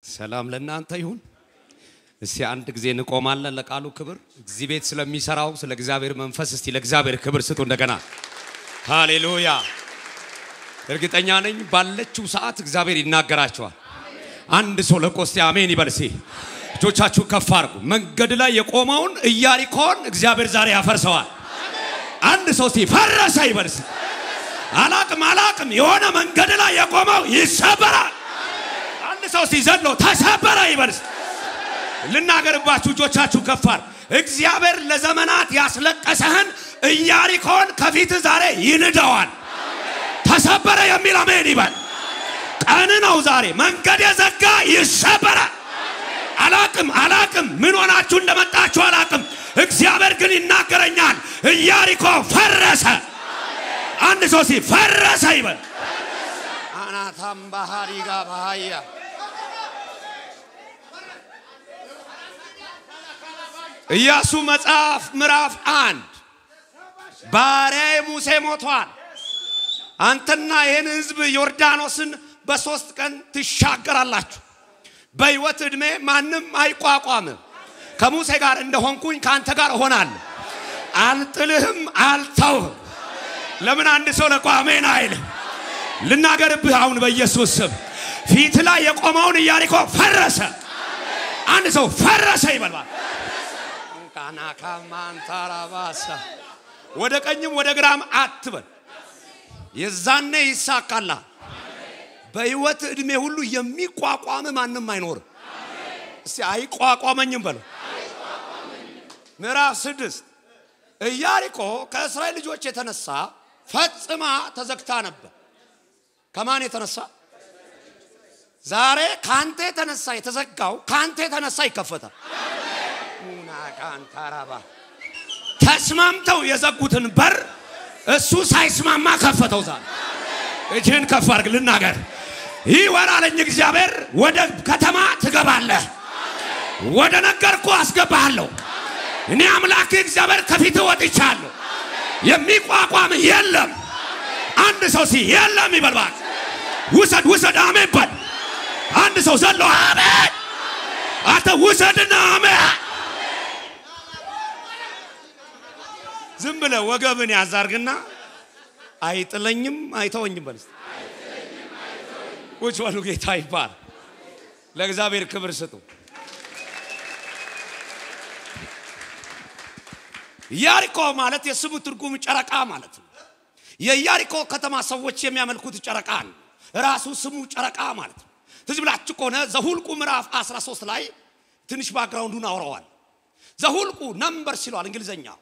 ሰላም ለእናንተ ይሁን እስቲ አንድ ጊዜ እንቆማለን ለቃሉ ክብር እግዚአብሔር ቤት ስለሚሰራው ስለ እግዚአብሔር መንፈስ እስቲ ለእግዚአብሔር ክብር ስጡ እንደገና ሃሌሉያ እርግጠኛ ነኝ ባለችው ሰዓት እግዚአብሔር ይናገራቸዋል አንድ ሰው ለቆስቲ አሜን ይበልሲ እጆቻችሁ ከፍ አድርጉ መንገድ ላይ የቆመውን ኢያሪኮን እግዚአብሔር ዛሬ ያፈርሰዋል አንድ ሰው ሲፈረሰ ይበልሲ አላቅም የሆነ መንገድ ላይ የቆመው ይሰበራል አንድ ሰው ሲዘሎ ተሰበረ ይበልሲ ልናገርባችሁ እጆቻችሁ ከፋር እግዚአብሔር ለዘመናት ያስለቀሰህን ኢያሪኮን ከፊት ዛሬ ይንደዋል ተሰበረ የሚል አሜን ይበል ቀን ነው ዛሬ መንገድ የዘጋ ይሰበራል አላቅም ምን ሆናችሁ እንደመጣችሁ አላቅም እግዚአብሔር ግን ይናገረኛል ኢያሪኮ ፈረሰ አንድ ሰው ሲፈረሰ ይበል አናታም ባህሪጋ ባህያ ኢያሱ መጽሐፍ ምዕራፍ 1 ባሪያዬ ሙሴ ሞቷል አንተና ይሄን ህዝብ ዮርዳኖስን በ3 ቀን ትሻገራላችሁ በህይወት እድሜ ማንንም አይቋቋምም ከሙሴ ጋር እንደሆንኩኝ ካንተ ጋር ሆናለሁ አልጥልህም አልተውህም ለምን አንድ ሰው ለቋሜን አይል ልናገርብህ አሁን በኢየሱስ ስም ፊት ላይ የቆመውን ኢያሪኮ ፈረሰ አንድ ሰው ፈረሰ ይበልባል ካና ካማንታራባሳ ወደ ቀኝም ወደ ግራም አትበል የዛኔ ይሳካላ በህይወት እድሜ ሁሉ የሚቋቋም ማንንም አይኖር እስቲ አይቋቋመኝም በለው ምዕራፍ 6 ኢያሪኮ ከእስራኤል ልጆች የተነሳ ፈጽማ ተዘግታ ነበር ከማን የተነሳ ዛሬ ካንተ የተነሳ የተዘጋው ካንተ የተነሳ ይከፈታል ሙና ካንታራባ ተስማምተው የዘጉትን በር እሱ ሳይስማማ ከፈተው ዛሬ እጅን ከፍ አድርግ ልናገር ይወራልኝ እግዚአብሔር ወደ ከተማ ትገባለህ ወደ ነገርኩ አስገባለሁ እኔ አምላክ እግዚአብሔር ከፊት ወጥቻለሁ የሚቋቋም የለም አንድ ሰው የለም ይበልባል ውሰድ አሜን በል አንድ ሰው ዘሎ አሜን አተ ውሰድና አሜን ዝም ብለህ ወገብን ያዛርግና አይጥለኝም አይተወኝም በልስ ወጭ ወሉ ጌታ ይባል ለእግዚአብሔር ክብር ስጡ ኢያሪኮ ማለት የስሙ ትርጉም ጨረቃ ማለት ነው የኢያሪኮ ከተማ ሰዎች የሚያመልኩት ጨረቃ ነው ራሱ ስሙ ጨረቃ ማለት ነው ትዝብላችሁ ከሆነ ዘሁልቁ ምዕራፍ 13 ላይ ትንሽ ባክግራውንዱን አወራዋል ዘሁልቁ ነምበር ሲሏል እንግሊዘኛው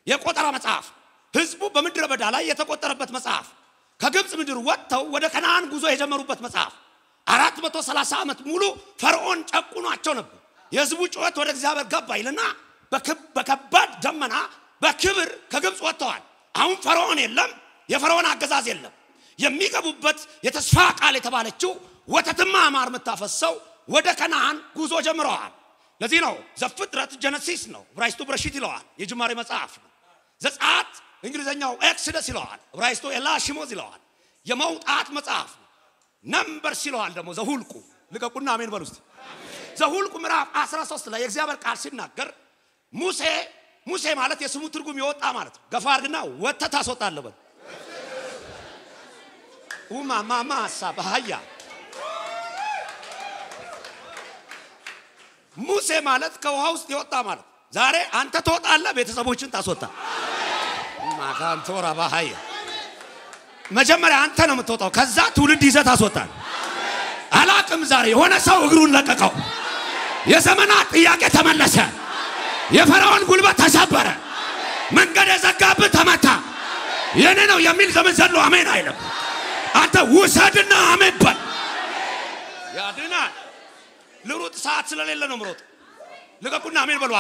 የቆጠራ መጽሐፍ ህዝቡ በምድረ በዳ ላይ የተቆጠረበት መጽሐፍ ከግብጽ ምድር ወጥተው ወደ ከነዓን ጉዞ የጀመሩበት መጽሐፍ 430 ዓመት ሙሉ ፈርዖን ጨቁኗቸው ነበር የህዝቡ ጩኸት ወደ እግዚአብሔር ገባ ይልና በከባድ ደመና በክብር ከግብጽ ወጥተዋል አሁን ፈርዖን የለም የፈርዖን አገዛዝ የለም የሚገቡበት የተስፋ ቃል የተባለችው ወተትማ ማር መታፈሰው ወደ ከነዓን ጉዞ ጀምረዋል ለዚህ ነው ዘፍጥረት ጀነሲስ ነው ዕብራይስጡ ብራሺት ይለዋል የጅማሬ መጽሐፍ ነው ዘጸአት እንግሊዘኛው ኤክሶደስ ይለዋል ዕብራይስጡ ኤላሽሞዝ ይለዋል የመውጣት መጽሐፍ ነምበር ይለዋል ደግሞ ዘሁልቁ ልቀቁና አሜን በሉ እስቲ ዘሁልቁ ምዕራፍ 13 ላይ የእግዚአብሔር ቃል ሲናገር ሙሴ ማለት የስሙ ትርጉም ይወጣ ማለት ነው ገፋ አድርግና ወተት አስወጣለህ በል ማማ ሳባያ ሙሴ ማለት ከውሃ ውስጥ ይወጣ ማለት ዛሬ አንተ ተወጣለህ ቤተሰቦችን ታስወጣ ማካንቶራ ባሃያ መጀመሪያ አንተ ነው የምትወጣው ከዛ ትውልድ ይዘህ ታስወጣለህ አላቅም ዛሬ የሆነ ሰው እግሩን ለቀቀው የዘመናት ጥያቄ ተመለሰ የፈርዖን ጉልበት ተሰበረ መንገድ የዘጋብህ ተመታ የኔ ነው የሚል ዘመን ዘሎ አሜን አይልም አንተ ውሰድና አሜን በል ያድናል ልሩጥ ሰዓት ስለሌለ ነው ምሮጥ ልቀቁና አሜን በሉ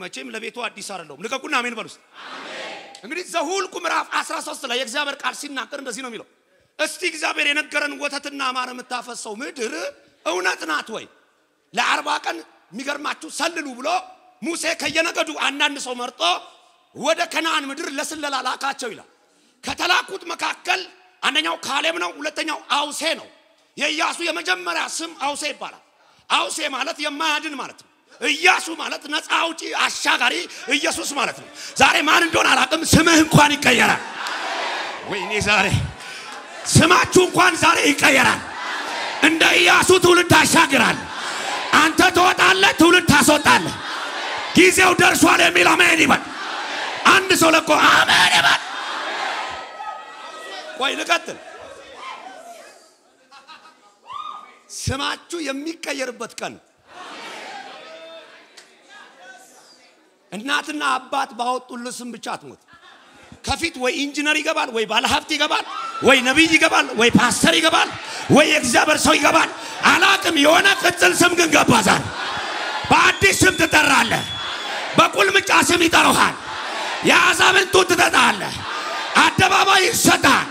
መቼም ለቤቱ አዲስ አይደለም ልቀቁና አሜን በሉ አሜን እንግዲህ ዘሁልቁ ምዕራፍ 13 ላይ የእግዚአብሔር ቃል ሲናገር እንደዚህ ነው የሚለው እስቲ እግዚአብሔር የነገረን ወተትና ማር የምታፈሰው ምድር እውነት ናት ወይ ለ40 ቀን የሚገርማችሁ ሰልሉ ብሎ ሙሴ ከየነገዱ አንዳንድ ሰው መርጦ ወደ ከነዓን ምድር ለስለላ ላካቸው ይላል ከተላኩት መካከል አንደኛው ካሌብ ነው ሁለተኛው አውሴ ነው የኢያሱ የመጀመሪያ ስም አውሴ ይባላል። አውሴ ማለት የማያድን ማለት ነው። ኢያሱ ማለት ነፃ አውጪ አሻጋሪ ኢየሱስ ማለት ነው። ዛሬ ማን እንደሆነ አላውቅም ስምህ እንኳን ይቀየራል። ወይኔ ዛሬ ስማችሁ እንኳን ዛሬ ይቀየራል። እንደ ኢያሱ ትውልድ ታሻግራል። አንተ ትወጣለህ ትውልድ ታስወጣለህ። ጊዜው ደርሷል የሚል አሜን ይበል። አንድ ሰው ለቆ አሜን ይበል። ቆይ ልቀጥል። ስማችሁ የሚቀየርበት ቀን እናትና አባት ባወጡልህ ስም ብቻ አትሞት። ከፊት ወይ ኢንጂነር ይገባል ወይ ባለሀብት ይገባል ወይ ነብይ ይገባል ወይ ፓስተር ይገባል ወይ እግዚአብሔር ሰው ይገባል። አላቅም የሆነ ቅጽል ስም ግን ገባዛል። በአዲስ ስም ትጠራለህ። በቁልምጫ ስም ይጠሩሃል። የአዛብን ጡት ትጠጣለህ። አደባባይ ይሰጣል።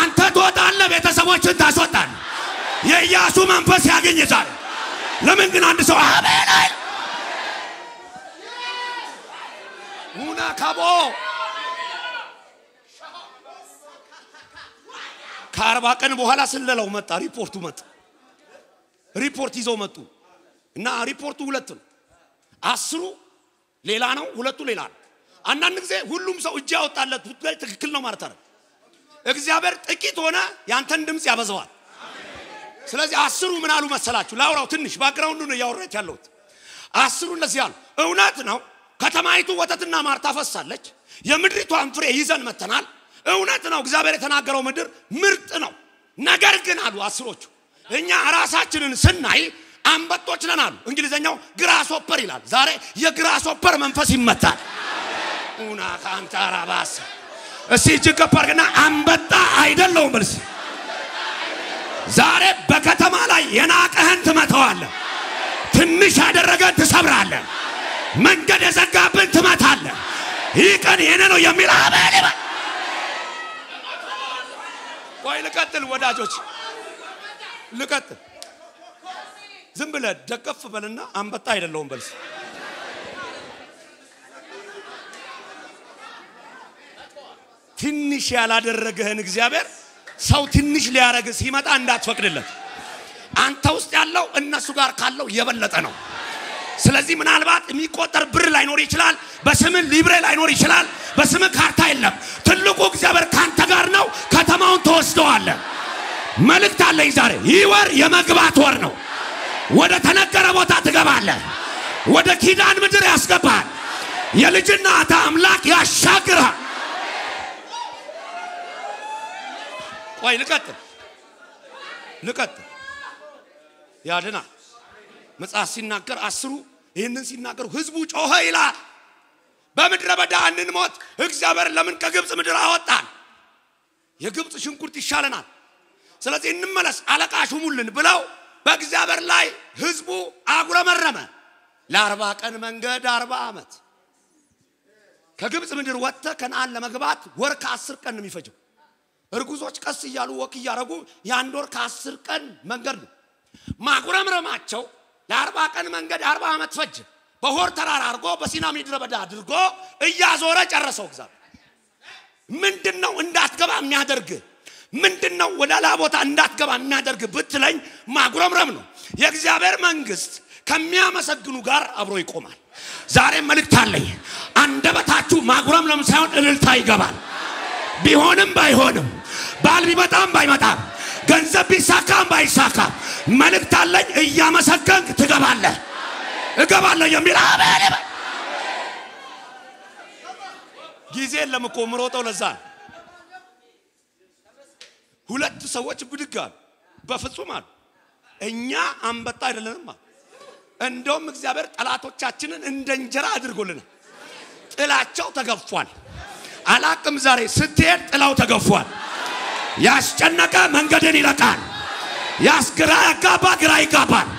አንተ ትወጣለህ ቤተሰቦችን ታስወጣለህ። የኢያሱ መንፈስ ያገኝዛል። ለምን ግን አንድ ሰው አሜን አይል? ሙና ካቦ ከ40 ቀን በኋላ ስለለው መጣ። ሪፖርቱ መጣ። ሪፖርት ይዘው መጡ እና ሪፖርቱ ሁለት ነው። 10 ሌላ ነው፣ 2 ሌላ ነው። አንዳንድ ጊዜ ሁሉም ሰው እጅ ያወጣለት ትክክል ነው ማለት አይደል። እግዚአብሔር ጥቂት ሆነ ያንተን ድምጽ ያበዛዋል። ስለዚህ 10 ምን አሉ መሰላችሁ? ላውራው ትንሽ ባክግራውንዱ ነው ያወራች ያለሁት። 10 እንደዚህ አሉ። እውነት ነው ከተማይቱ ወተትና ማር ታፈሳለች። የምድሪቷን ፍሬ ይዘን መተናል። እውነት ነው እግዚአብሔር የተናገረው ምድር ምርጥ ነው። ነገር ግን አሉ 10ዎቹ እኛ ራሳችንን ስናይ አንበጦች ነን አሉ። እንግሊዘኛው ግራስሆፐር ይላል። ዛሬ የግራስሆፐር መንፈስ ይመታል። ኡና ካንታራባስ እሺ ጅከፓርግና አንበጣ አይደለም መልስ። ዛሬ በከተማ ላይ የናቀህን ትመታዋለህ። ትንሽ ያደረገን ትሰብራለህ። መንገድ የዘጋብን ትመታለህ። ይህ ቀን የኔ ነው የሚል አሜን ይበል። ቆይ ልቀጥል ወዳጆች ልቀጥል። ዝም ብለህ ደቀፍ በልና አንበጣ አይደለም በልስ። ትንሽ ያላደረገህን እግዚአብሔር ሰው ትንሽ ሊያረግ ሲመጣ እንዳትፈቅድለት። አንተ ውስጥ ያለው እነሱ ጋር ካለው የበለጠ ነው። ስለዚህ ምናልባት የሚቆጠር ብር ላይኖር ይችላል። በስምህ ሊብሬ ላይኖር ይችላል። በስምህ ካርታ የለም። ትልቁ እግዚአብሔር ካንተ ጋር ነው። ከተማውን ተወስደዋለህ። መልእክት አለኝ ዛሬ። ይህ ወር የመግባት ወር ነው። ወደ ተነገረ ቦታ ትገባለህ። ወደ ኪዳን ምድር ያስገባል። የልጅና አምላክ ያሻግራል። ቆይ ልቀጥል ያድና መጽሐፍ ሲናገር 10 ይሄንን ሲናገሩ ህዝቡ ጮኸ ይላል። በምድረ በዳ እንሞት እግዚአብሔር ለምን ከግብጽ ምድር አወጣን? የግብጽ ሽንኩርት ይሻለናል። ስለዚህ እንመለስ አለቃ ሹሙልን ብለው በእግዚአብሔር ላይ ህዝቡ አጉረመረመ። ለ40 ቀን መንገድ 40 ዓመት ከግብጽ ምድር ወጥተ ከነዓን ለመግባት ወር ከ10 ቀን ነው የሚፈጀው። እርጉዞች ቀስ እያሉ ወክ ያረጉ ያን ወር ከ10 ቀን መንገድ ነው። ማጉረምረማቸው ለ40 ቀን መንገድ 40 ዓመት ፈጀ። በሆር ተራራ አርጎ በሲና ምድረ በዳ አድርጎ እያዞረ ጨረሰው። እግዚአብሔር ምንድነው እንዳትገባ የሚያደርግ? ምንድነው ወደ ሌላ ቦታ እንዳትገባ የሚያደርግ ብትለኝ ማጉረምረም ነው። የእግዚአብሔር መንግስት ከሚያመሰግኑ ጋር አብሮ ይቆማል። ዛሬ መልእክት አለኝ። አንደበታችሁ ማጉረምረም ሳይሆን እልልታ ይገባል። ቢሆንም ባይሆንም ባል ቢመጣም ባይመጣም ገንዘብ ቢሳካም ባይሳካም መልእክት አለኝ። እያመሰገንክ ትገባለህ። እገባለሁ የሚል አሜን ይበል። ጊዜ የለም እኮ ምሮጠው ለዛ። 2 ሰዎች ብድግ አሉ። በፍጹም አሉ እኛ አንበጣ አይደለንም። እንደውም እግዚአብሔር ጠላቶቻችንን እንደ እንጀራ አድርጎልናል። ጥላቸው ተገፏል። አላቅም ዛሬ ስትሄድ ጥላው ተገፏል። ያስጨነቀ መንገድን ይለቃል። ያስግራ ያጋባ ግራ ይጋባል።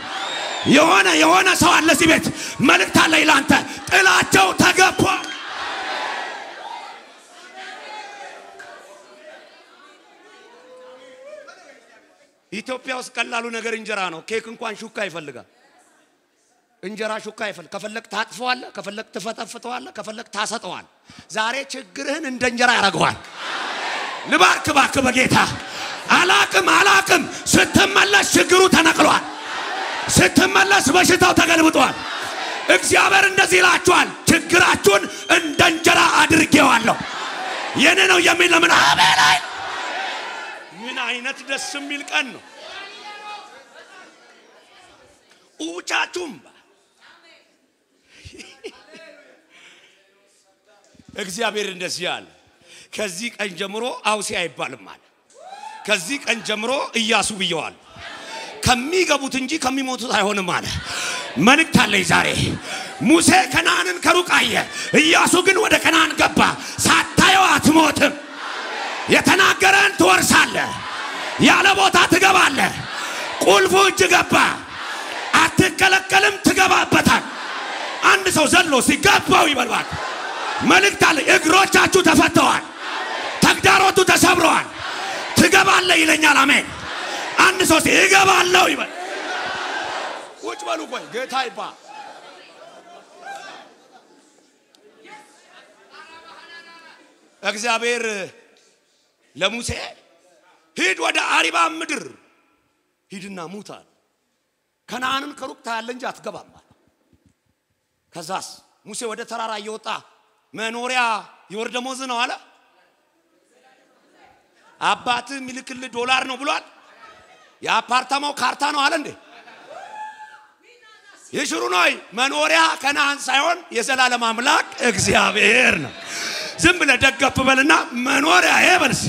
የሆነ ሰው አለ እዚህ ቤት መልእክት አለ ይላንተ። ጥላቸው ተገፏል። ኢትዮጵያ ውስጥ ቀላሉ ነገር እንጀራ ነው። ኬክ እንኳን ሹካ ይፈልጋል። እንጀራ ሹካ ይፈልጋል። ከፈለክ ታጥፈዋለህ፣ ከፈለክ ትፈተፍተዋለህ፣ ከፈለክ ታሰጠዋለህ። ዛሬ ችግርህን እንደ እንጀራ ያረጋዋል። ልባርክ ባክ በጌታ አላቅም ስትመለስ ችግሩ ተነቅሏል ስትመለስ በሽታው ተገልብጧል እግዚአብሔር እንደዚህ ይላችኋል ችግራችሁን እንደ እንጀራ አድርጌዋለሁ የኔ ነው የሚል ለምን አሜን ምን አይነት ደስ የሚል ቀን ነው ኡቻቱም እግዚአብሔር እንደዚህ ያለ ከዚህ ቀን ጀምሮ አውሲ አይባልም አለ ከዚህ ቀን ጀምሮ ኢያሱ ብየዋል ከሚገቡት እንጂ ከሚሞቱት አይሆንም አለ መልእክት አለኝ ዛሬ ሙሴ ከነዓንን ከሩቅ አየ ኢያሱ ግን ወደ ከነዓን ገባ ሳታየው አትሞትም የተናገረን ትወርሳለህ ያለ ቦታ ትገባለህ ቁልፉ እጅ ገባ አትከለከልም ትገባበታል አንድ ሰው ዘሎ ሲገባው ይበልባል መልእክት አለ እግሮቻችሁ ተፈተዋል ተግዳሮቱ ተሰብረዋል ትገባለህ ይለኛል አሜን አንድ ሰው ይገባለሁ ይበል ቁጭ በሉ ቆይ ጌታ ይባ እግዚአብሔር ለሙሴ ሂድ ወደ አሪባ ምድር ሂድና ሙታል ከነዓንን ከሩቅ ታያለ እንጂ አትገባም ከዛስ ሙሴ ወደ ተራራ እየወጣ መኖሪያ ይወርደሞዝ ነው አለ አባት ሚልክል ዶላር ነው ብሏል የአፓርታማው ካርታ ነው አለ እንዴ ይሽሩ ነው መኖሪያ ከነዓን ሳይሆን የዘላለም አምላክ እግዚአብሔር ነው ዝም ብለ ደገፍ በልና መኖሪያ ይበልስ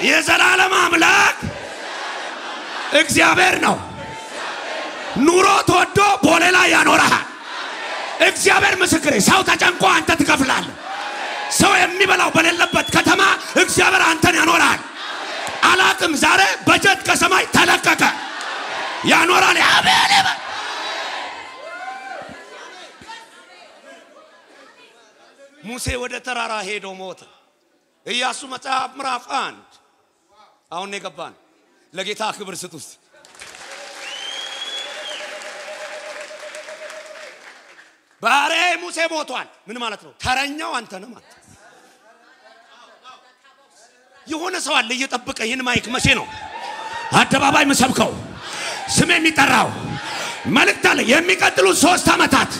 የዘላለም አምላክ እግዚአብሔር ነው ኑሮ ተወዶ ቦሌላ ያኖራህ እግዚአብሔር ምስክሬ ሰው ተጨንቆ አንተ ትከፍላለህ ሰው የሚበላው በሌለበት ከተማ እግዚአብሔር አንተን ያኖራል አላቅም ዛሬ በጀት ከሰማይ ተለቀቀ ያኖራል አሜን ሙሴ ወደ ተራራ ሄዶ ሞተ ኢያሱ መጽሐፍ ምዕራፍ 1 አሁን የገባን ለጌታ ክብር ስጡስ ባሬ ሙሴ ሞቷል ምን ማለት ነው ተረኛው አንተ ነህ ማለት የሆነ ሰው አለ እየጠበቀ ይሄን ማይክ መቼ ነው አደባባይ መሰብከው ስም የሚጠራው መልእክት አለ የሚቀጥሉ 3 አመታት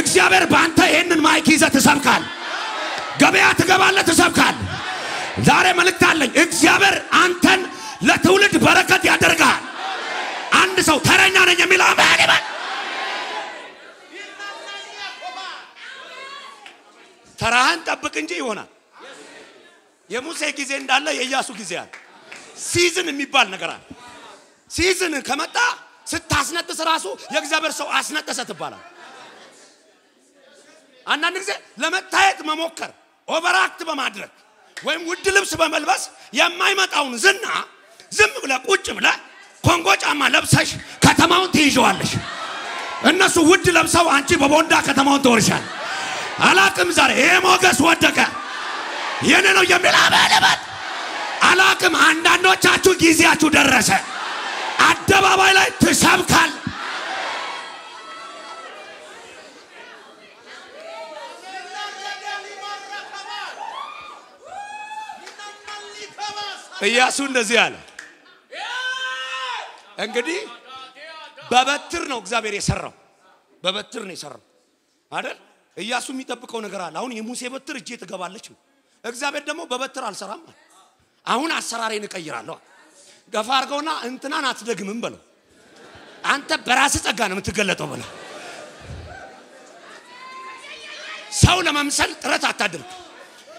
እግዚአብሔር ባንተ ይሄንን ማይክ ይዘህ ትሰብካል ገበያ ትገባለህ ትሰብካል ዛሬ መልእክት አለኝ እግዚአብሔር አንተን ለትውልድ በረከት ያደርጋል አንድ ሰው ተረኛ ነኝ የሚል አሜን ይበል ተራህን ጠብቅ እንጂ ይሆናል የሙሴ ጊዜ እንዳለ የኢያሱ ጊዜ አለ ሲዝን የሚባል ነገር አለ ሲዝን ከመጣ ስታስነጥስ ራሱ የእግዚአብሔር ሰው አስነጠሰ ትባላል አንዳንድ ጊዜ ለመታየት መሞከር ኦቨርአክት በማድረግ ወይም ውድ ልብስ በመልበስ የማይመጣውን ዝና ዝም ብለ ቁጭ ብለ ኮንጎ ጫማ ለብሰሽ ከተማውን ትይዣዋለሽ እነሱ ውድ ለብሰው አንቺ በቦንዳ ከተማውን ትወርሻል አላቅም ዛሬ ሞገስ ወደቀ የኔ ነው የሚል አበለበት አላቅም አንዳንዶቻችሁ ጊዜያችሁ ደረሰ አደባባይ ላይ ትሰብካል ኢያሱ እንደዚህ አለ እንግዲህ በበትር ነው እግዚአብሔር የሰራው በበትር ነው የሰራው አይደል ኢያሱ የሚጠብቀው ነገር አለ አሁን የሙሴ በትር እጄ ትገባለች እግዚአብሔር ደግሞ በበትር አልሰራም አሁን አሰራሬን እቀይራለሁ ገፋ አርገውና እንትናን አትደግምም በለው አንተ በራስ ጸጋ ነው የምትገለጠው በለው ሰው ለመምሰል ጥረት አታድርግ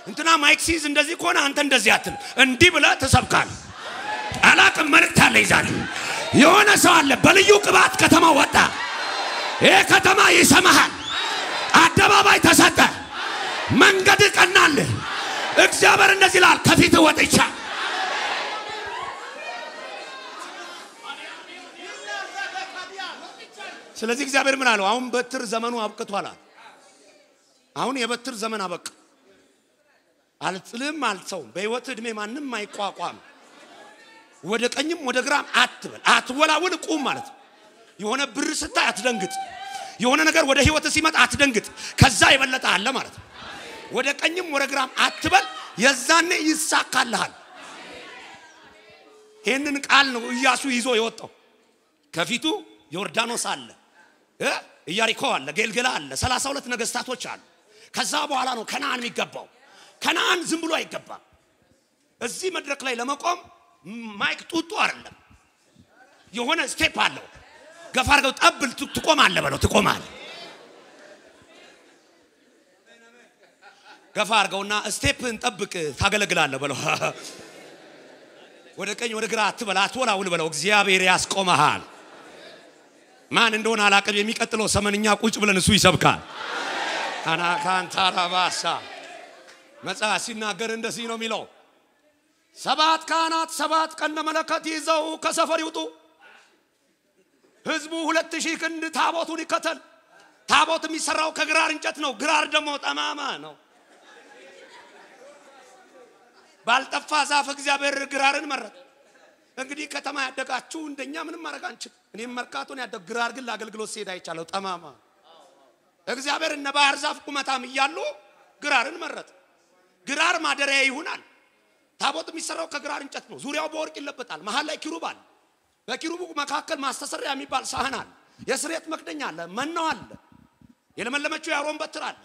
እንትና ማይክ ሲዝ እንደዚህ ኮና አንተ እንደዚህ አትል እንዲህ ብለ ተሰብካል አላቅም መልእክት አለ ይዛል የሆነ ሰው አለ በልዩ ቅባት ከተማ ወጣ ይሄ ከተማ ይሰማሃል አደባባይ ተሰጠ መንገድ ቀናል እግዚአብሔር እንደዚህ ይላል ከፊት ወጥቻ ስለዚህ እግዚአብሔር ምን አለው አሁን በትር ዘመኑ አብቅቷል አሁን የበትር ዘመን አበቃ አልጥልም አልተው በህይወት እድሜ ማንንም አይቋቋም ወደ ቀኝም ወደ ግራም አትበል አትወላውል ቁም ማለት የሆነ ብር ስታይ አትደንግጥ የሆነ ነገር ወደ ህይወት ሲመጣ አትደንግጥ ከዛ ይበለጣ አለ ማለት ወደ ቀኝም ወደ ግራም አትበል የዛኔ ይሳካልሃል ይሄንን ቃል ነው ኢያሱ ይዞ የወጣው ከፊቱ ዮርዳኖስ አለ ኢያሪኮ አለ ጌልገላ አለ 32 ነገስታቶች አሉ ከዛ በኋላ ነው ከነዓን የሚገባው ከነዓን ዝም ብሎ አይገባም እዚህ መድረክ ላይ ለመቆም ማይክ ጡጡ አይደለም የሆነ ስቴፕ አለው ገፋ አድርገው ጠብል ትቆማለህ በለው ትቆማለህ ገፋ አድርገውና ስቴፕን ጠብቅ ታገለግላለህ በለው ወደ ቀኝ ወደ ግራ አትበል አትወላውል በለው እግዚአብሔር ያስቆመሃል ማን እንደሆነ አላቀም የሚቀጥለው ሰመንኛ ቁጭ ብለን እሱ ይሰብካል አና ካንታራባሳ መጽሐፍ ሲናገር እንደዚህ ነው የሚለው ሰባት ካህናት ሰባት ቀንደ መለከት ይዘው ከሰፈር ይውጡ ህዝቡ 2000 ክንድ ታቦቱን ይከተል ታቦት የሚሰራው ከግራር እንጨት ነው ግራር ደግሞ ጠማማ ነው ባልጠፋ ዛፍ እግዚአብሔር ግራርን መረጠ እንግዲህ ከተማ ያደጋችሁ እንደኛ ምንም ማረግ አንችል እኔም መርካቶን ያደግ ግራር ግን ለአገልግሎት ሲሄድ አይቻለው ጠማማ እግዚአብሔር እነ ባህር ዛፍ ቁመታም ይያሉ ግራርን መረጠ ግራር ማደሪያ ይሆናል ታቦት የሚሰራው ከግራር እንጨት ነው ዙሪያው በወርቅ ይለበጣል መሃል ላይ ኪሩብ አለ በኪሩቡ መካከል ማስተሰሪያ የሚባል ሳህን አለ የስሬት መክደኛ አለ መናው አለ የለመለመችው ያሮን በትር አለ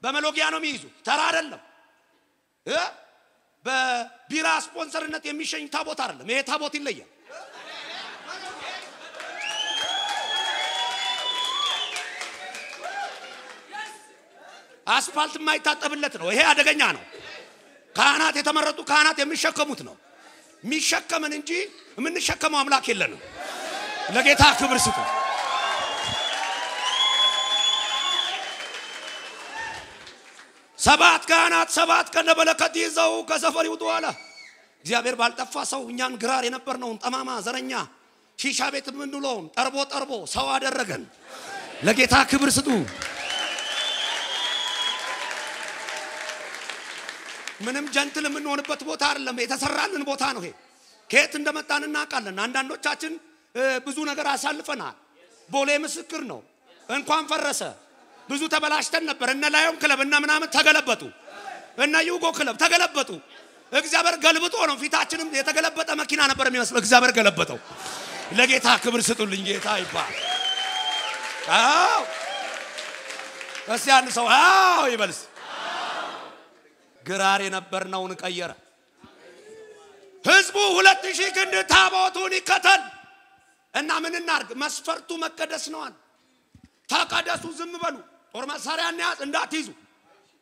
በመሎጊያ ነው የሚይዙ ተራ አይደለም በቢራ ስፖንሰርነት የሚሸኝ ታቦት አይደለም ይሄ ታቦት ይለያል አስፋልት የማይታጠብለት ነው ይሄ አደገኛ ነው ካህናት የተመረጡ ካህናት የሚሸከሙት ነው የሚሸከመን እንጂ የምንሸከመው አምላክ የለንም ለጌታ ክብር ስጡ ሰባት ካህናት ሰባት ቀንደ መለከት ይዘው ከሰፈር ይውጡ አለ እግዚአብሔር ባልጠፋ ሰው እኛን ግራር የነበርነውን ጠማማ ዘረኛ ሺሻ ቤት ምንድነው ጠርቦ ሰው አደረገን ለጌታ ክብር ስጡ ምንም ጀንትል የምንሆንበት ቦታ አይደለም የተሰራልን ቦታ ነው ይሄ ከየት እንደመጣን እናውቃለን አንዳንዶቻችን ብዙ ነገር አሳልፈናል ቦሌ ምስክር ነው እንኳን ፈረሰ ብዙ ተበላሽተን ነበር እነ ላዮም ክለብ እና ምናምን ተገለበጡ እና ዩጎ ክለብ ተገለበጡ እግዚአብሔር ገልብጦ ነው ፊታችንም የተገለበጠ መኪና ነበር የሚመስለው እግዚአብሔር ገለበጠው ለጌታ ክብር ስጡልኝ ጌታ ይባል አዎ ከዚያን ሰው አዎ ይበልስ ግራር የነበርነውን ቀየረ ህዝቡ 2000 ክንድ ታቦቱን ይከተል እና ምን እናርግ መስፈርቱ መቀደስ ነዋል ተቀደሱ ዝም በሉ ጦር መሳሪያና ያዝ እንዳትይዙ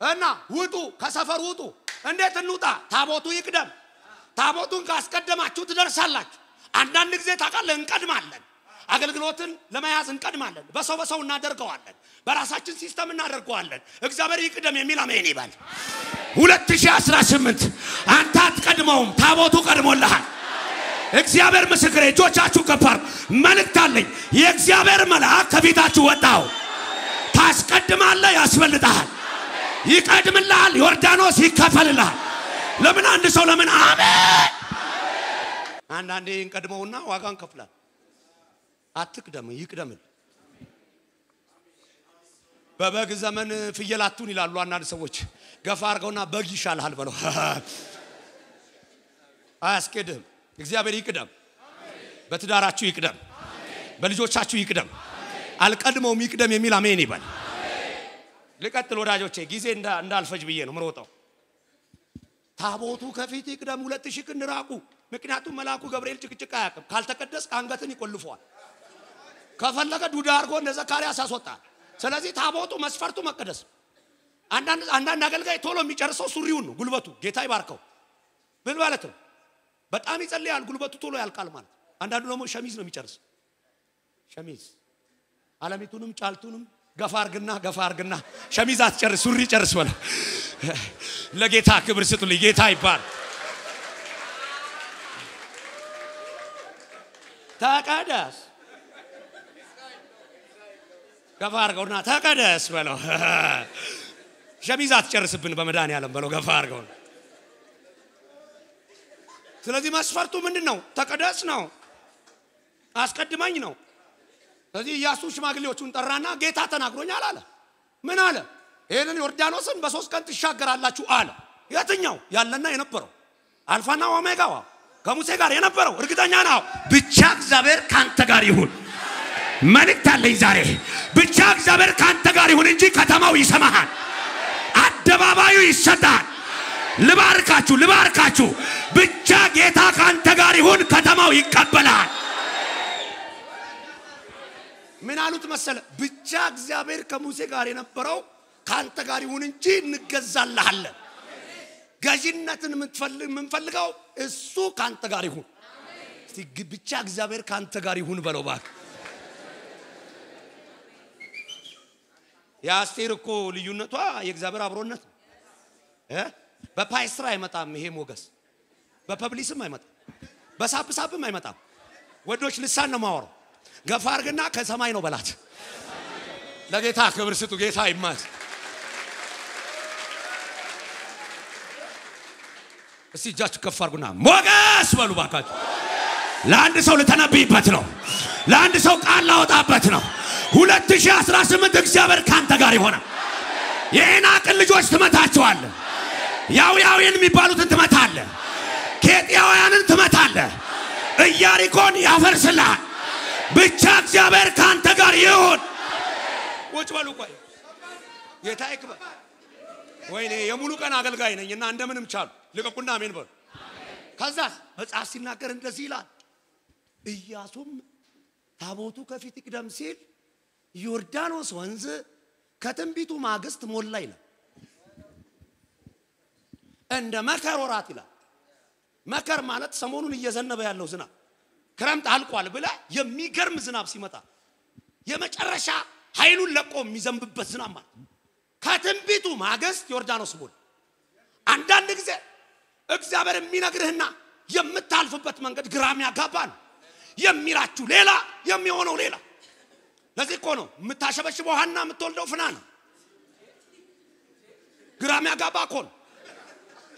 እና ውጡ ከሰፈር ውጡ እንዴት እንውጣ ታቦቱ ይቅደም ታቦቱን ካስቀደማችሁ ትደርሳላችሁ አንዳንድ ጊዜ ታቃለ እንቀድማለን አገልግሎትን ለማያዝ እንቀድማለን በሰው እናደርገዋለን በራሳችን ሲስተም እናደርገዋለን እግዚአብሔር ይቅደም የሚል አሜን ይባል 2018 አንተ አትቀድመውም ታቦቱ ቀድሞልሃል እግዚአብሔር ምስክሬ እጆቻችሁ ከፋር መልእክት አለኝ የእግዚአብሔር መልአክ ከፊታችሁ ወጣው ታስቀድማለህ ያስፈልጣል ይቀድምልሃል ዮርዳኖስ ይከፈልልሃል ለምን አንድ ሰው ለምን አሜን አንዳንዴ እንቀድመውና ዋጋን ከፍላል አትቅደም ይቅደምል በበግ ዘመን ፍየላቱን ይላሉ አንዳንድ ሰዎች ገፋ አርገውና በግ ይሻልሃል በለው አያስቀድም እግዚአብሔር ይቅደም በትዳራችሁ ይቅደም በልጆቻችሁ ይቅደም አልቀድመውም ይቅደም የሚል አሜን ይባል ልቀጥል ወዳጆቼ ጊዜ እንዳልፈጅ ብዬ ነው ምሮጣው ታቦቱ ከፊት ይቅደም 2000 ክንድ ራቁ ምክንያቱም መልአኩ ገብርኤል ጭቅጭቅ አያውቅም ካልተቀደስክ አንገትን ይቆልፈዋል ከፈለገ ዱዳ አርጎ እንደ ዘካርያስ ያስወጣል ስለዚህ ታቦቱ መስፈርቱ መቀደስ አንዳንድ አገልጋይ ቶሎ የሚጨርሰው ሱሪውን ነው ጉልበቱ ጌታ ይባርከው ምን ማለት ነው በጣም ይጸልያል ጉልበቱ ቶሎ ያልቃል ማለት አንዳንዱ ደግሞ ሸሚዝ ነው የሚጨርሰው ሸሚዝ አለሚቱንም ጫልቱንም ገፋ አርግና ሸሚዝ አትጨርስ ሱሪ ጨርስ በለው ለጌታ ክብር ስጡልኝ ጌታ ይባል ተቀደስ ገፋ አርገውና ተቀደስ በለው ሸሚዝ አትጨርስብን በመድኃኒዓለም በለው ገፋ አርገው ስለዚህ መስፈርቱ ምንድነው ተቀደስ ነው አስቀድመኝ ነው ስለዚህ ኢያሱ ሽማግሌዎቹን ጠራና ጌታ ተናግሮኛል አለ ምን አለ ይሄንን ዮርዳኖስን በ3 ቀን ትሻገራላችሁ አለ የትኛው ያለና የነበረው አልፋና ኦሜጋው ከሙሴ ጋር የነበረው እርግጠኛ ነው ብቻ እግዚአብሔር ካንተ ጋር ይሁን መልእክት አለኝ ዛሬ ብቻ እግዚአብሔር ካንተ ጋር ይሁን እንጂ ከተማው ይሰማሃል አደባባዩ ይሰጣል ልባርካችሁ ብቻ ጌታ ካንተ ጋር ይሁን ከተማው ይቀበላል ምን አሉት መሰለ ብቻ እግዚአብሔር ከሙሴ ጋር የነበረው ካንተ ጋር ይሁን እንጂ እንገዛልሃለን ጋጂነትን ምንፈልገው እሱ ካንተ ጋር ይሁን እስቲ ብቻ እግዚአብሔር ካንተ ጋር ይሁን በለው ባክ ያስቴር እኮ ልዩነቷ የእግዚአብሔር አብሮነት በፓይስትራ አይመጣም ይሄ ሞገስ በፐብሊስም አይመጣም በሳፕሳፕም አይመጣም ወዶች ልሳን ነው ማወራው ገፋ አርግና ከሰማይ ነው በላት ለጌታ ክብር ስጡ ጌታ ይማስ እስቲ እጃችሁ ከፍ አርጉና ሞገስ በሉ ባካችሁ ለአንድ ሰው ልተነብይበት ነው ለአንድ ሰው ቃል ላወጣበት ነው 2018 እግዚአብሔር ካንተ ጋር ይሆናል የዔናቅን ልጆች ትመታቸዋለህ ያውያዊን የሚባሉትን ትመታለህ ኬጢያውያንን ትመታለህ ኢያሪኮን ያፈርስልሃል ብቻ እግዚአብሔር ካንተ ጋር ይሁን ወጭ በሉ ቆይ ጌታ ይክበር ወይኔ የሙሉ ቀን አገልጋይ ነኝና እንደምንም ቻሉ ልቀቁና አሜን በሉ ከዛ መጽሐፍ ሲናገር እንደዚህ ይላል ኢያሱም ታቦቱ ከፊት ይቅደም ሲል ዮርዳኖስ ወንዝ ከትንቢቱ ማግስት ሞላ ይላል እንደ መከር ወራት ይላል መከር ማለት ሰሞኑን እየዘነበ ያለው ዝናብ ክረምት አልቋል ብለ የሚገርም ዝናብ ሲመጣ የመጨረሻ ኃይሉን ለቆ የሚዘንብበት ዝናብ ማለት ከትንቢቱ ማግስት ዮርዳኖስ ሞላ አንዳንድ ጊዜ እግዚአብሔር የሚነግርህና የምታልፍበት መንገድ ግራም ያጋባል የሚላችሁ ሌላ የሚሆነው ሌላ ለዚህ እኮ ነው የምታሸበሽበው ሐና የምትወልደው ፍናን ግራም ያጋባ እኮ ነው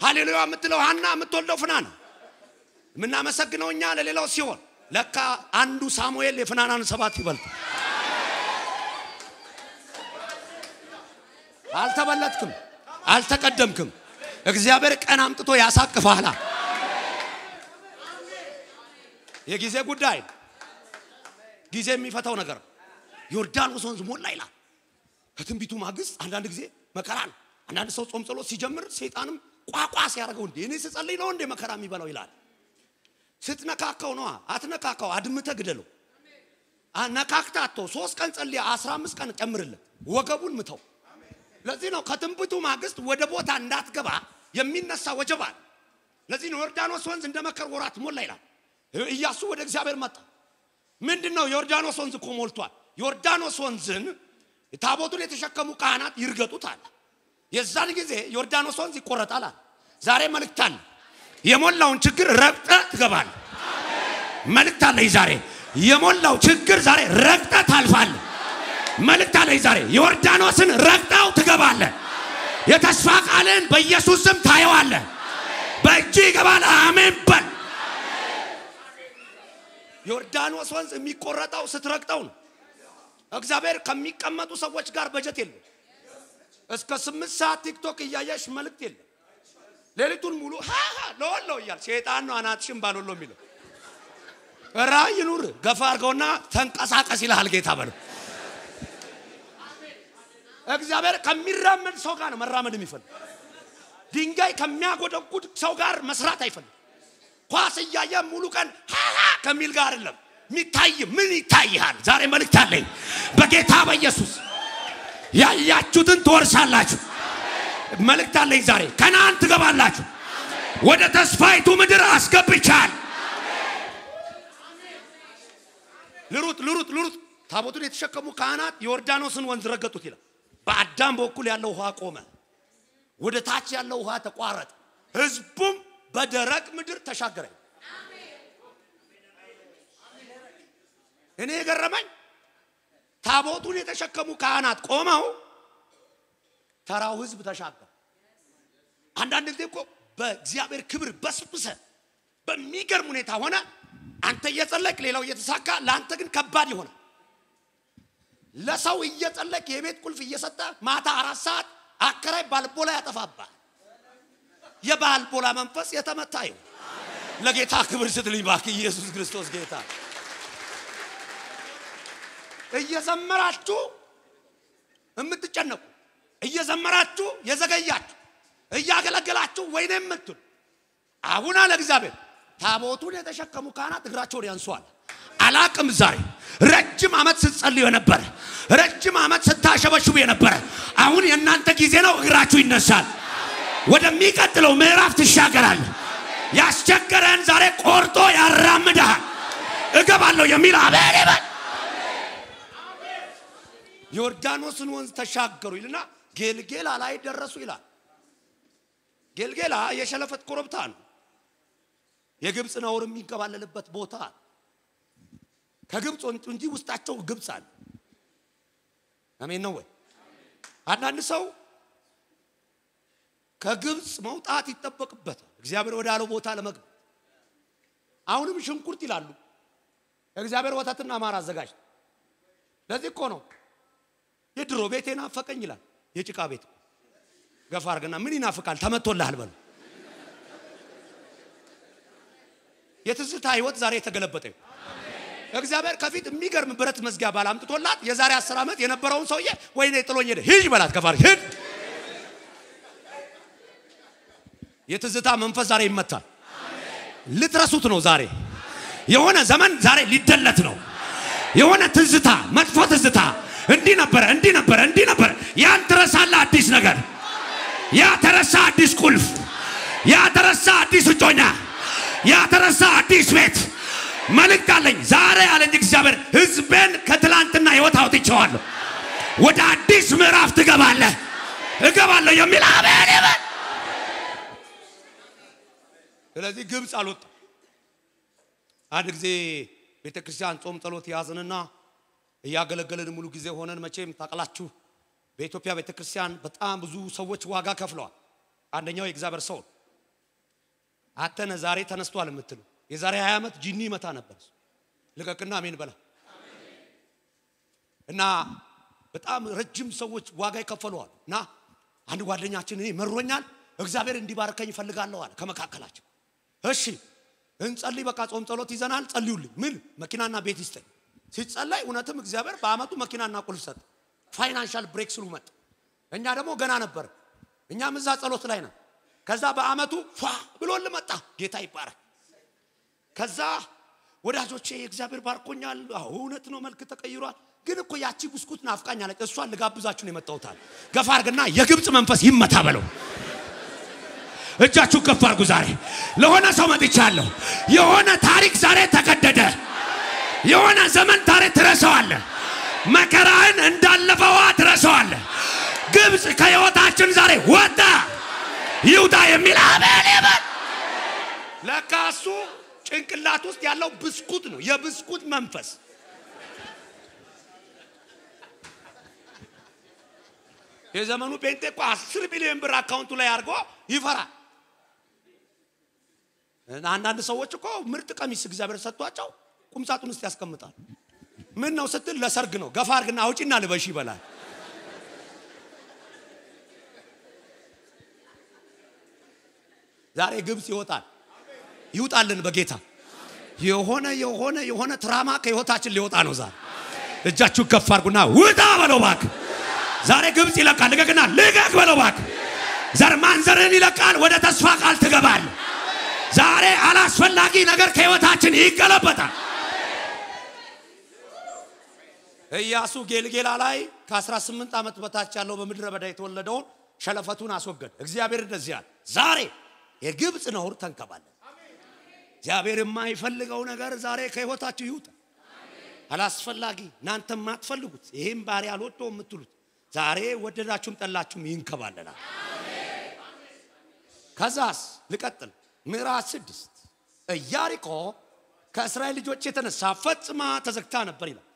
ሃሌሉያ የምትለው ሐና የምትወልደው ፍናን ምናመሰግነው እኛ ለሌላው ሲሆን ለካ አንዱ ሳሙኤል የፍናናን 7 ይበልጥ አልተበለጥክም አልተቀደምክም እግዚአብሔር ቀን አምጥቶ ያሳቅፋላ የጊዜ ጉዳይ ጊዜ የሚፈታው ነገር ዮርዳኖስ ወንዝ ሞላ ይላል ከትንቢቱ ማግስት አንዳንድ ጊዜ መከራ ነው አንዳንድ ሰው ጾም ጸሎት ሲጀምር ሰይጣንም ቋቋስ ያደርገው እንዴ እኔ ስጸልይ ነው እንዴ መከራ የሚበላው ይላል ስትነካካው ነው አትነካካው አድምተ ግደለው አነካክታቶ 3 ቀን ጸልይ 15 ቀን ጨምርለት ወገቡን ምተው ለዚህ ነው ከትንቢቱ ማግስት ወደ ቦታ እንዳትገባ የሚነሳ ወጀባል ለዚህ ነው ዮርዳኖስ ወንዝ እንደመከር ወራት ሞላ ይላል ኢያሱ ወደ እግዚአብሔር መጣ ምንድነው ዮርዳኖስ ወንዝ እኮ ሞልቷል ዮርዳኖስ ወንዝን ታቦቱን የተሸከሙ ካህናት ይርገጡታል የዛን ጊዜ ዮርዳኖስ ወንዝ ይቆረጣል ዛሬ መልእክት አለ የሞላውን ችግር ረግጠህ ትገባለህ አሜን መልእክት አለ ዛሬ የሞላው ችግር ዛሬ ረግጠህ ታልፋለህ መልእክት አለ ዛሬ ዮርዳኖስን ረግጠው ትገባለህ የተስፋ ቃልን በኢየሱስ ስም ታየዋለህ በእጅ ይገባል አሜን በል ዮርዳኖስ ወንዝ የሚቆረጣው ስትረግጠው ነው እግዚአብሔር ከሚቀመጡ ሰዎች ጋር በጀት የለም እስከ 8 ሰዓት ቲክቶክ እያያሽ መልእክት የለም ሌሊቱን ሙሉ ለወለው ይላል ሸይጣን ነው አናትሽም ባልወሎ የሚለው ራይ ኑር ገፋ አርገውና ተንቀሳቀስ ይላል ጌታ በለው እግዚአብሔር ከሚራመድ ሰው ጋር ነው መራመድ የሚፈልግ ድንጋይ ከሚያጎደጉድ ሰው ጋር መስራት አይፈልግ ኳስ እያየ ሙሉ ቀን ከሚል ጋር አይደለም ሚታይ ምን ይታያል ዛሬ መልእክት አለኝ በጌታ በኢየሱስ ያያችሁትን ትወርሳላችሁ መልእክት አለኝ ዛሬ ከነዓን ትገባላችሁ ወደ ተስፋይቱ ምድር አስገብቻል ልሩጥ ታቦቱን የተሸከሙ ካህናት ዮርዳኖስን ወንዝ ረገጡት ይላል በአዳም በኩል ያለው ውሃ ቆመ ወደ ታች ያለው ውሃ ተቋረጠ ህዝቡም በደረቅ ምድር ተሻገረ እኔ ገረመኝ ታቦቱን የተሸከሙ ካህናት ቆመው ተራው ህዝብ ተሻገረ አንዳንድ ጊዜ እኮ በእግዚአብሔር ክብር በስብሰ በሚገርም ሁኔታ ሆነ አንተ እየጸለይክ ሌላው እየተሳካ ለአንተ ግን ከባድ ይሆናል ለሰው እየጸለይክ የቤት ቁልፍ እየሰጠ ማታ 4 ሰዓት አከራይ ባልቦላ ያጠፋባል የባልቦላ መንፈስ የተመታ ይሁን ለጌታ ክብር ስትልኝ ባክ ኢየሱስ ክርስቶስ ጌታ እየዘመራችሁ እምትጨነቁ እየዘመራችሁ የዘገያችሁ እያገለገላችሁ ወይኔም ምትሉ አሁን አለ እግዚአብሔር ታቦቱን የተሸከሙ ካህናት እግራቸውን ያንሷል አላቅም ዛሬ ረጅም አመት ስትጸልዩ የነበረ ረጅም አመት ስታሸበሽቡ የነበረ አሁን የእናንተ ጊዜ ነው እግራችሁ ይነሳል ወደሚቀጥለው ምዕራፍ ትሻገራል ያስቸገረን ዛሬ ቆርጦ ያራምዳል እገባለሁ የሚል አሜን ይበል ዮርዳኖስን ወንዝ ተሻገሩ ይልና ጌልጌላ ላይ ደረሱ ይላል ጌልጌላ የሸለፈት ኮረብታ ነው የግብጽ ነውር የሚንከባለልበት ቦታ ከግብጽ እንጂ ውስጣቸው ግብጽ አለ አሜን ነው ወይ አንዳንድ ሰው ከግብጽ መውጣት ይተበቅበታል እግዚአብሔር ወዳለው ቦታ ለመግባት አሁንም ሽንኩርት ይላሉ እግዚአብሔር ወተትና ማር አዘጋጅ ለዚህ እኮ ነው የድሮ ቤቴና ፈቀኝ ይላል የጭቃ ቤት ገፋ አርገና ምን ይናፍቃል ተመቶልሃል በል የትዝታ ህይወት ዛሬ ተገለበጠ እግዚአብሔር ከፊት የሚገርም ብረት መዝጊያ ባል አምጥቶላት የዛሬ 10 አመት የነበረውን ሰውዬ ወይኔ ጥሎኝ ሄደ ሂጅ በላት ገፋ አርግ ሂድ የትዝታ መንፈስ ዛሬ ይመታል ልትረሱት ነው ዛሬ የሆነ ዘመን ዛሬ ሊደለት ነው የሆነ ትዝታ መጥፎ ትዝታ እንዲ ነበር ያን ተረሳለ አዲስ ነገር ያ ተረሳ አዲስ ቁልፍ ያ ተረሳ አዲስ ጮኛ ያ ተረሳ አዲስ ቤት መልእክት አለኝ ዛሬ አለኝ እግዚአብሔር ህዝቤን ከትላንትና ህይወት አውጥቼዋለሁ ወደ አዲስ ምዕራፍ ትገባለህ እገባለሁ የሚል አሜን ይበል ስለዚህ ግብጽ አልወጣ አንድ ጊዜ ቤተክርስቲያን ጾም ጸሎት ያዝንና ያገለገለን ሙሉ ጊዜ ሆነን መቼም ታቀላችሁ በኢትዮጵያ ቤተክርስቲያን በጣም ብዙ ሰዎች ዋጋ ከፍለዋል አንደኛው የእግዚአብሔር ሰው አተነ ዛሬ ተነስቷል የምትሉ የዛሬ 20 አመት ጂኒ መታ ነበር ልቀቅና አሜን በላ እና በጣም ረጅም ሰዎች ዋጋ ይከፈሉዋልና አንድ ጓደኛችን እኔ መሮኛል እግዚአብሔር እንዲባርከኝ ፈልጋለሁ አለ ከመካከላቸው እሺ እንጸልይ በቃ ጾም ጸሎት ይዘናል ጸልዩልኝ ምን መኪናና ቤት ይስጠኝ ሲጸልይ እውነትም እግዚአብሔር በአመቱ መኪናና ቁልፍ ሰጠ ፋይናንሻል ብሬክ ስሩ መጣ እኛ ደግሞ ገና ነበር እኛም እዛ ጸሎት ላይ ነን ከዛ በአመቱ ብሎል መጣ ጌታ ይባረክ ከዛ ወዳጆቼ እግዚአብሔር ባርኮኛል እውነት ነው መልክ ተቀይሯል ግን እኮ ያቺ ብስኩት ናፍቃኛለች እሷን ልጋብዛችሁ ነው የመጣሁታል ገፋ አርግና የግብጽ መንፈስ ይመታ በለው እጃችሁ ከፍ አርጉ ዛሬ ለሆነ ሰው መጥቻለሁ የሆነ ታሪክ ዛሬ ተቀደደ የሆነ ዘመን ታሪክ ትረሳዋለ መከራን እንዳለፈው ትረሳዋለ ግብጽ ከህይወታችን ዛሬ ወጣ ይውጣ የሚል አሜን ይበል ለካሱ ጭንቅላት ውስጥ ያለው ብስኩት ነው የብስኩት መንፈስ የዘመኑ ጴንጤ እኮ 10 ሚሊዮን ብር አካውንቱ ላይ አርጎ ይፈራል አንዳንድ ሰዎች እኮ ምርጥ ቀሚስ እግዚአብሔር ሰጥቷቸው ቁምሳጥን ውስጥ ያስቀምጣል ምን ነው ስትል ለሰርግ ነው ገፋ አርግና አውጪና ልበሽ ይበላል ዛሬ ግብጽ ይወጣልን በጌታ የሆነ ትራማ ከህይወታችን ሊወጣ ነው ዛሬ እጃችሁ ከፍ አርጉና ውጣ በለው ባክ ዛሬ ግብጽ ይለቃል ልቀቅና ልቀቅ በለው ባክ ዘር ማንዘርን ይለቃል ወደ ተስፋ ቃል ትገባል ዛሬ አላስፈላጊ ነገር ከህይወታችን ይገለበጣል ኢያሱ ጌልጌላ ላይ ከ18 አመት በታች ያለው በመድረ በዳ የተወለደው ሸለፈቱን አስወገደ እግዚአብሔር እንደዚህ ያለ ዛሬ የግብጽ ነውር ተንከባለ እግዚአብሔር የማይፈልገው ነገር ዛሬ ከህይወታችሁ ይውጣ አላስፈላጊ እናንተም ማትፈልጉት ይሄን ባሪ አልወደው የምትሉት ዛሬ ወደዳችሁም ጠላችሁም ይንከባለላል ከዛስ ልቀጥል ምዕራፍ 6 ኢያሪኮ ከእስራኤል ልጆች የተነሳ ፈጽማ ተዘግታ ነበር ይላል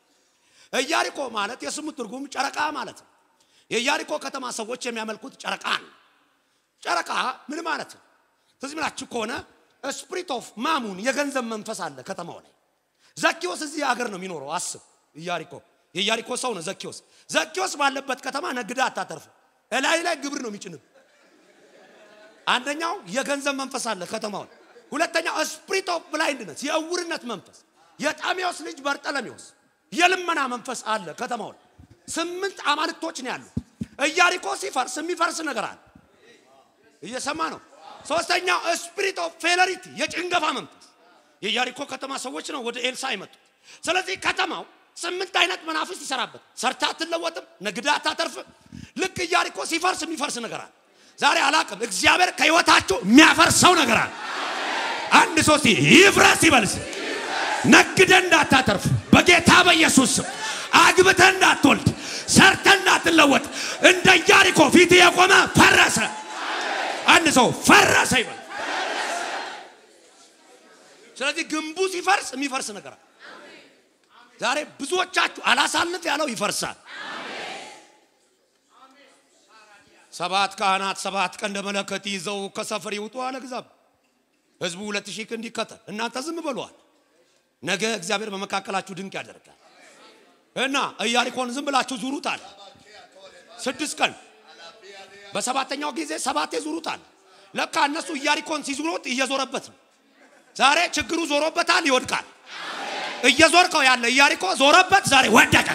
ኢያሪኮ ማለት የስሙ ትርጉም ጨረቃ ማለት ነው የኢያሪኮ ከተማ ሰዎች የሚያመልኩት ጨረቃ ምን ማለት ነው ተዝምራችሁ ከሆነ ስፒሪት ኦፍ ማሙን የገንዘብ መንፈስ አለ ከተማው ላይ ዘኪዮስ እዚህ ሀገር ነው የሚኖረው አስብ የኢያሪኮ ሰው ነው ዘኪዮስ ባለበት ከተማ ነግዳ አታተርፍ እላይ ግብር ነው የሚጭንብ አንደኛው የገንዘብ መንፈስ አለ ከተማው ሁለተኛው ስፒሪት ኦፍ ብላይንድነስ የእውርነት መንፈስ የጣሚዮስ ልጅ በርጠለሚዮስ የልመና መንፈስ አለ ከተማው 8 አማልክቶች ነው ያሉት ኢያሪኮ ሲፈርስ የሚፈርስ ነገር አለ እየሰማ ነው ሶስተኛው ስፒሪት ኦፍ ፌለሪቲ የጭንገፋ መንፈስ የኢያሪኮ ከተማ ሰዎች ነው ወደ ኤልሳ ይመጡ ስለዚህ ከተማው 8 አይነት መናፍስት ይሰራበት ሰርታ አትለወጥም ነግዳ አታተርፍ ልክ ኢያሪኮ ሲፈርስ የሚፈርስ ነገር አለ ዛሬ አላቀም እግዚአብሔር ከህይወታችሁ የሚያፈርሰው ነገር አለ አንድ ሶስት ይፍረስ ይበልስ ነግደ እንዳታተርፍ በጌታ በኢየሱስ አግብተ እንዳትወልድ ሰርተ እንዳትለወጥ እንደ ኢያሪኮ ፊት የቆመ ፈረሰ አንድ ሰው ፈረሰ ይበል ስለዚህ ግንቡ ሲፈርስ የሚፈርስ ነገር አለ ዛሬ ብዙዎቻችሁ አላሳልፍ ያለው ይፈርሳል ሰባት ካህናት 7 ቀን እንደመለከት ይዘው ከሰፈር ይውጡ አለ ግዛብ ህዝቡ 2000 ክንድ ይከተል እናንተ ዝም በሏል ነገ እግዚአብሔር በመካከላችሁ ድንቅ ያደርጋል እና ኢያሪኮን ዝም ብላችሁ ዙሩታል 6 ቀን በሰባተኛው ጊዜ 7 ዙሩታል ለካ እነሱ ኢያሪኮን ሲዙሩት እየዞረበት ነው ዛሬ ችግሩ ዞሮበታል ይወድቃል እየዞርከው ያለ ኢያሪኮ ዞረበት ዛሬ ወደቀ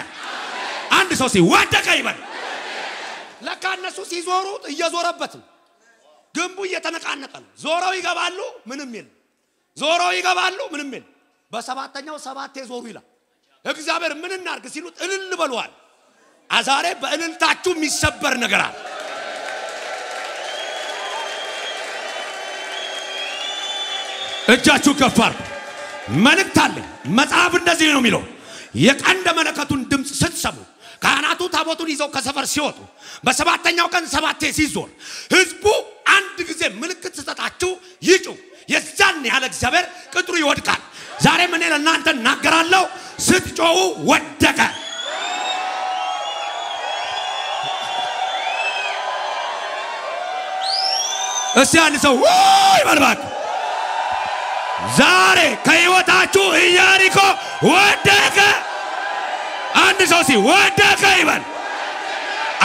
አንድ ሰው ሲወደቀ ይበል ለካ እነሱ ሲዞሩት እየዞረበት ነው ግንቡ እየተነቃነቀ ነው ዞረው ይገባሉ ምንም የለም ዞረው ይገባሉ ምንም የለም በሰባተኛው 7 ዞሩ ይላል እግዚአብሔር ምን እናርግ ሲሉት እልል በሏል አዛሬ በእልልታችሁ የሚሰበር ነገር አለ እጃችሁ ከፋር መልእክት አለ መጽሐፍ እንደዚህ ነው የሚለው የቀንደ መለከቱን ድምጽ ስትሰሙ ካህናቱ ታቦቱን ይዘው ከሰፈር ሲወጡ በሰባተኛው ቀን 7 ሲዞር ህዝቡ አንድ ጊዜ ምልክት ተሰጣችሁ ይጩ የዛን ያለ እግዚአብሔር ቅጥሩ ይወድቃል ዛሬ ምን ለእናንተ እናገራለሁ ስትጮው ወደቀ እስያን ሰው ወይ ባልባክ ዛሬ ከህይወታችሁ ኢያሪኮ ወደቀ አንድ ሰው ወደቀ ይበል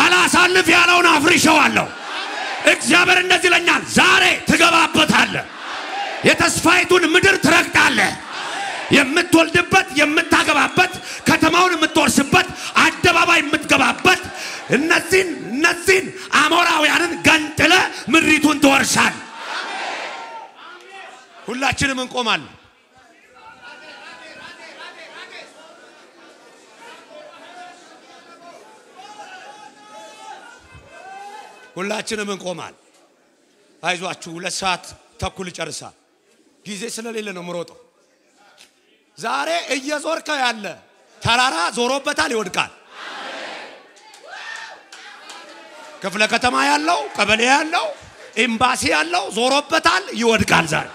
አላሳልፍ ያለውን አፍርሼዋለሁ እግዚአብሔር እንደዚህ ለኛል ዛሬ ትገባበታለህ የተስፋይቱን ምድር ትረግጣለህ የምትወልድበት የምታገባበት ከተማውን የምትወርስበት አደባባይ የምትገባበት እነዚህን አሞራውያንን ገንጥለ ምድሪቱን ትወርሳል ሁላችንም እንቆማለን ሁላችንም እንቆማለን አይዟችሁ 2 ሰዓት ተኩል ጨርሳ ጊዜ ስለሌለ ነው ምሮጠው ዛሬ እየዞርከው ያለ ተራራ ዞሮበታል ይወድቃል ክፍለ ከተማ ያለው ቀበሌ ያለው ኤምባሲ ያለው ዞሮበታል ይወድቃል ዛሬ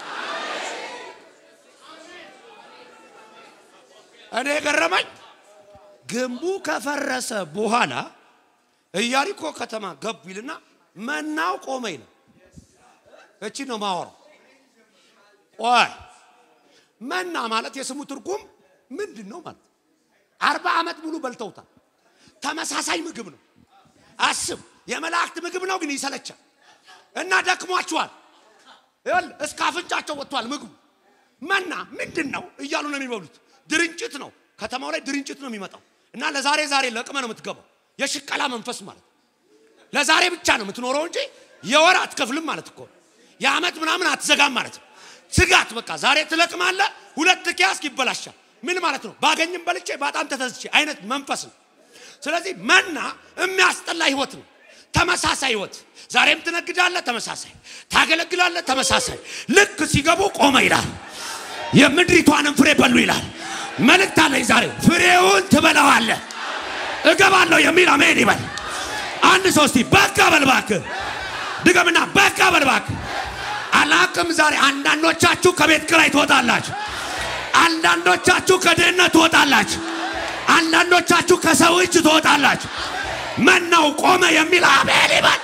እኔ ገረመኝ ግንቡ ከፈረሰ በኋላ ኢያሪኮ ከተማ ገቡ ይልና መናው ቆመ ይላል እቺ ነው ማወር ቆይ መና ማለት የስሙ ትርጉም ምንድነው ማለት 40 አመት ሙሉ በልተውታል ተመሳሳይ ምግብ ነው አስብ የመላእክት ምግብ ነው ግን ይሰለቻል እና ደክሟቸዋል ይል እስካፍንጫቸው ወጥቷል ምግቡ መና ምንድነው እያሉ ነው የሚበሉት ድርንጭት ነው ከተማው ላይ ድርንጭት ነው የሚመጣው እና ለዛሬ ለቅመ ነው የምትገባው የሽቀላ መንፈስ ማለት ለዛሬ ብቻ ነው የምትኖረው እንጂ የወር አትከፍልም ማለት እኮ የአመት ምናምን አትዘጋም ማለት ነው ስጋት በቃ ዛሬ ትለቅማለህ 2 ኪያስ ይበላሻል ምን ማለት ነው ባገኝም በልጬ ባጣም ተተዝቼ አይነት መንፈስ ነው ስለዚህ መና የሚያስጠላ ህይወት ነው ተመሳሳይ ህይወት ዛሬም ትነግዳለህ ተመሳሳይ ታገለግላለህ ተመሳሳይ ልክ ሲገቡ ቆመ ይላል የምድሪቷንም ፍሬ በሉ ይላል መልእክት አለኝ ዛሬ ፍሬውን ትበላዋለህ እገባለሁ የሚል አሜን ይበል አንድ ሰው በቃ በልባክ ድገምና በቃ በልባክ አላቅም ዛሬ አንዳንዶቻችሁ ከቤት ኪራይ ትወጣላችሁ አንዳንዶቻችሁ ከድህነት ትወጣላችሁ አንዳንዶቻችሁ ከሰው እጅ ትወጣላችሁ መናው ቆመ የሚል አሜን ይበል